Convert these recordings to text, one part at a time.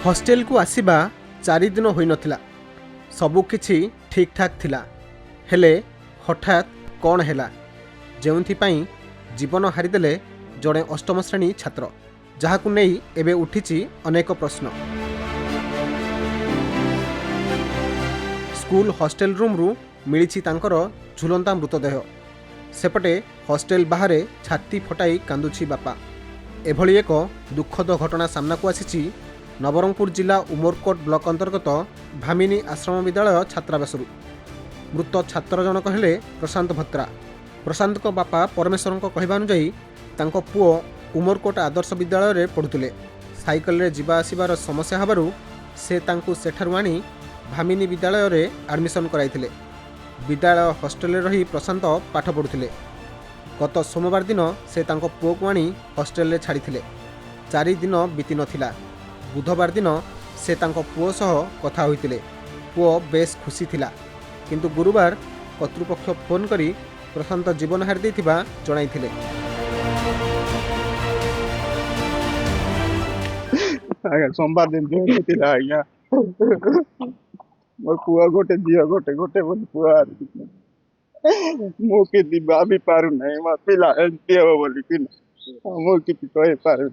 Hostel को आसीबा 4 दिन होई नथिला। सबुकिछि ठीक ठाक थिला। हेले हठात कौन हैला जेउंथिपाई जीवन हारिदेले जड़े अष्टम श्रेणी छात्र, जहाकु नेई एबे उठिछि अनेक प्रश्न। स्कूल हॉस्टेल रूम्रु मिलिछि तांकर झुलंता मृतदेह। सेपटे हॉस्टेल बाहरे छाती फटाई कांदुछि बापा। एभली एक दुखद घटना सामनाकु आसिछि नवरंगपुर जिला उमरकोट ब्लॉक अंतर्गत भामिनी आश्रम विद्यालय छात्रावासरू। मृत छात्र जनक हेले प्रशांत भत्रा। प्रशांत को बापा परमेश्वर कहवा अनुजाई तांको पुओ उमरकोट आदर्श विद्यालय रे पढ़ुतिले। साइकल रे जिबा आसिबार समस्या हबारु से तांको सेठारु आनी भामिनी विद्यालय रे एडमिशन कराइथिले। विद्यालय हॉस्टेल रे रही प्रशांत पाठ पढ़ुतिले। गत सोमवार दिन से तांको पुओ को आनी हॉस्टेल रे छाड़िथिले। 4 दिन बीती नथिला। बुधवार दिन से तांको पुओ सह कथा होइतिले। पुओ बेस खुशी थिला, किंतु गुरुवार कर्तृपक्ष फोन करी प्रशांत जीवन हारि दैथिबा जणाइथिले। आगे सोमवार दिन जो थिला आज्ञा मोर पुआ गोटे झील गोटे गोटे बोली पुआ मो के दिबा भी पारु नहीं मा पिला एंती हो बोली कि मो कि कहे पारु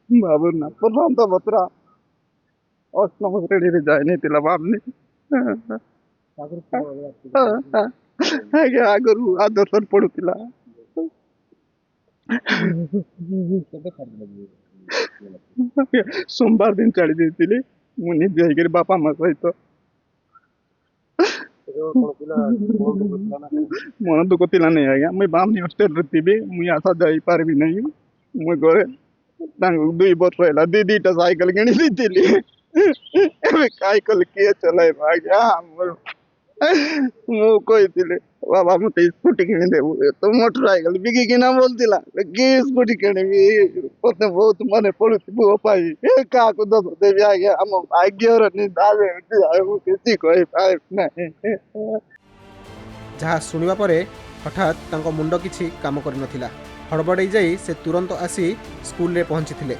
बाबू ना प्रशांत बत्रा अष्टम श्रेणी रे जाय नहीं तिला बामनी आगे आगरू आदर्शन पढुतिला। सोमवार दिन छाड़ी देती मुझे जाकर बापा माँ सहित मन दुख थिला नहीं आज्ञा मुई बामनी हॉस्टेल रे थिबी मुई आशा जाई पारबी नहीं मुई घरे 2 वर्ष होला दीटा साइकिल किणी देथिली एबे साइकिल किए चलाए आज्ञा मु कहिथिले बाबा मते स्कूटी किणी देबु तो मोटरसाइकिल बिकी किना बोलतिला कि स्कूटी किणबी पते बहुत मने पड़ुछि बुओ पाई ए का को दस देबी आज्ञा हम भाग्यर नि दावे आउ किछि कहि पाइ नहीं। जहाँ शुणा पर हठात तांको मुंड किछि काम कर नथिला। हड़बड़ाई जाई से तुरंत आसी स्कूल रे पहुंची।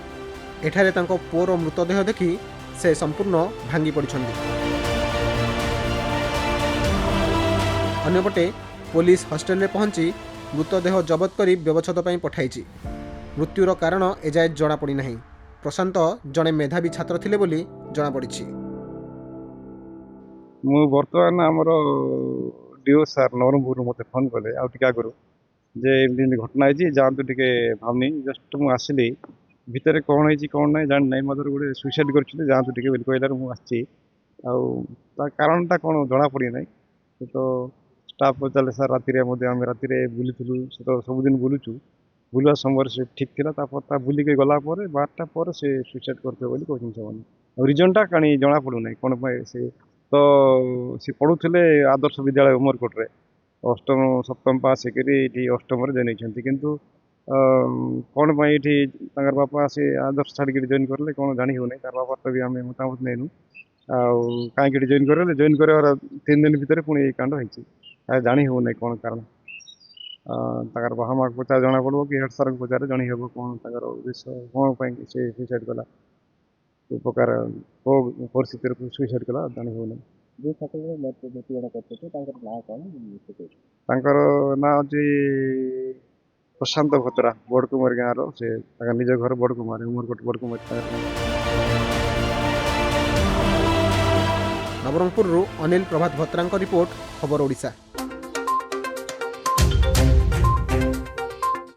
एठारे तांको पुओर मृतदेह देखि से संपूर्ण भांगी पड़िछन्ति। अन्यपटे पुलिस हॉस्टेल रे पहुंची मृतदेह जबत करी व्यवच्छेद पई पठाइछि। मृत्युर कारण एजाए जଣା पड़ी नहीं। प्रशांत जड़े मेधावी छात्र थिले बोली जଣା पड़िछि। मु वर्तमान हमर डीओ सर नवरंगपुर मते फोन कले आ टिका करू जे एमदी घटना है जातु टिके भावनी जस्ट मु आसिली भितर कौन है कौन ना जान नहीं मदर गोटे सुइसाइड कर जातु टिके बोली कहलार मु आछि आ कारणटा कौन जଣା पड़ी नहीं। तो स्टाफ पचारे सर राति आम राति बुलूलु से तो सबुदिन बुलूचु बुलवा समय से ठीक था बुलिक गला 12टा पर से सुइसाइड करते बोली कहते रिजनटा कहीं जना पड़ूना कौन से तो सी पढ़ुले आदर्श विद्यालय उमरकोट रे अष्टम सप्तम पास होकर अष्टम जॉइन होती किंतु कौन ये बापा से आदर्श छाड़ी जॉइन करें कौन जानी हो तार बापा तो भी आम मतामत नहींनु कहीं जॉइन कर जॉइन कर 3 दिन भितर पुणी कांड हो जानी हो नहीं कौन कारण तार बाहा माँ पचार जना पड़ो कि हेड सर को पचारे जानी हे कौन तार विषय कौन से सुइसाइड कला प्रकार परिस्थिति सुइसाइड कला जानी हो ना अच्छी प्रशांत भत्रा बड़कुमारी गाँव से निज घर बड़कुमारी उमरकोट बड़कुमारी। नवरंगपुर अनिल प्रभात भत्रांक रिपोर्ट खबर ओडिशा।